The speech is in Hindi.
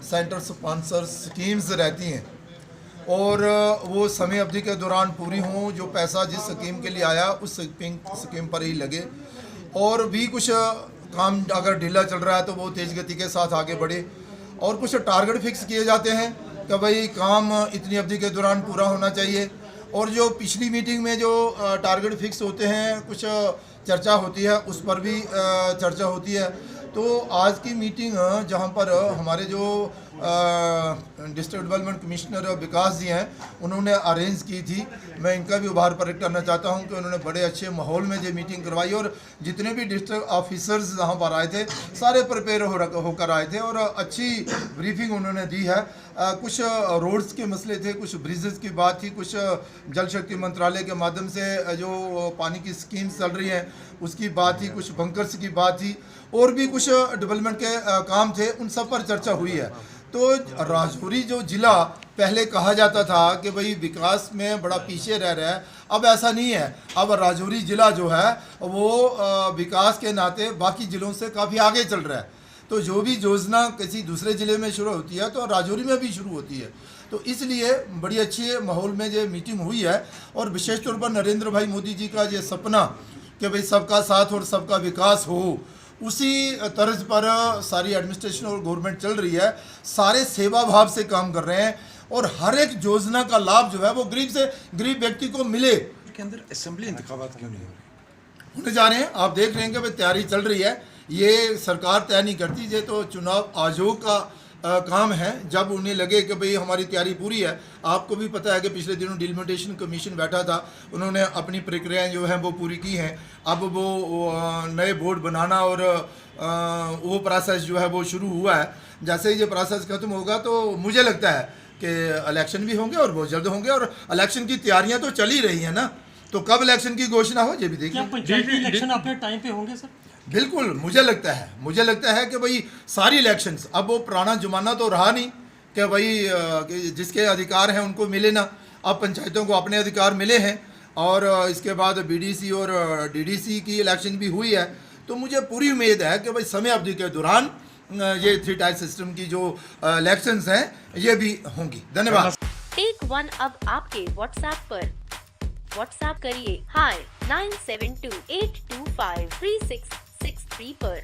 सेंटर स्पॉन्सर स्कीम्स रहती हैं और वो समय अवधि के दौरान पूरी हों, जो पैसा जिस स्कीम के लिए आया उस स्कीम पर ही लगे, और भी कुछ काम अगर ढीला चल रहा है तो वो तेज़ गति के साथ आगे बढ़े, और कुछ टारगेट फिक्स किए जाते हैं कि भाई काम इतनी अवधि के दौरान पूरा होना चाहिए। और जो पिछली मीटिंग में जो टारगेट फिक्स होते हैं, कुछ चर्चा होती है, उस पर भी चर्चा होती है। तो आज की मीटिंग जहां पर हमारे जो डिस्ट्रिक्ट डेवलपमेंट कमिश्नर विकास जी हैं, उन्होंने अरेंज की थी, मैं इनका भी आभार प्रकट करना चाहता हूं कि उन्होंने बड़े अच्छे माहौल में ये मीटिंग करवाई, और जितने भी डिस्ट्रिक्ट ऑफिसर्स जहां पर आए थे सारे प्रिपेयर होकर आए थे और अच्छी ब्रीफिंग उन्होंने दी है। कुछ रोड्स के मसले थे, कुछ ब्रिजेस की बात थी, कुछ जल शक्ति मंत्रालय के माध्यम से जो पानी की स्कीम्स चल रही हैं उसकी बात थी, कुछ बंकर्स की बात थी, और भी कुछ डेवलपमेंट के काम थे, उन सब पर चर्चा हुई है। तो राजौरी जो ज़िला पहले कहा जाता था कि भाई विकास में बड़ा पीछे रह रहा है, अब ऐसा नहीं है। अब राजौरी ज़िला जो है वो विकास के नाते बाकी ज़िलों से काफ़ी आगे चल रहा है। तो जो भी योजना किसी दूसरे ज़िले में शुरू होती है तो राजौरी में भी शुरू होती है। तो इसलिए बड़ी अच्छी माहौल में ये मीटिंग हुई है, और विशेष तौर पर नरेंद्र भाई मोदी जी का ये सपना कि भाई सबका साथ और सबका विकास हो, उसी तर्ज पर सारी एडमिनिस्ट्रेशन और गवर्नमेंट चल रही है। सारे सेवा भाव से काम कर रहे हैं और हर एक योजना का लाभ जो है वो गरीब से गरीब व्यक्ति को मिले। के अंदर असेंबली इंतखाबात क्यों नहीं हो रहे? होने जा रहे हैं, आप देख रहे हैं कि भाई तैयारी चल रही है। ये सरकार तय नहीं करती, ये तो चुनाव आयोग का काम है। जब उन्हें लगे कि भाई हमारी तैयारी पूरी है, आपको भी पता है कि पिछले दिनों डिलिमिटेशन कमीशन बैठा था, उन्होंने अपनी प्रक्रियाएं जो हैं वो पूरी की हैं। अब वो नए बोर्ड बनाना और वो प्रोसेस जो है वो शुरू हुआ है। जैसे ही ये प्रोसेस खत्म होगा तो मुझे लगता है कि इलेक्शन भी होंगे और बहुत जल्द होंगे, और इलेक्शन की तैयारियाँ तो चल ही रही हैं ना, तो कब इलेक्शन की घोषणा हो ये भी देखिए। पंचायती इलेक्शन अपने टाइम पे होंगे सर? बिल्कुल, मुझे लगता है कि भाई सारी इलेक्शंस, अब वो पुराना जमाना तो रहा नहीं कि भाई जिसके अधिकार हैं उनको मिले ना। अब पंचायतों को अपने अधिकार मिले हैं, और इसके बाद बीडीसी और डीडीसी की इलेक्शन भी हुई है। तो मुझे पूरी उम्मीद है कि भाई समय अवधि के दौरान ये 3 टायर सिस्टम की जो इलेक्शंस हैं ये भी होंगी। धन्यवाद। टेक वन अब आपके व्हाट्सएप पर। व्हाट्सएप करिए हाय 9728253663 पर।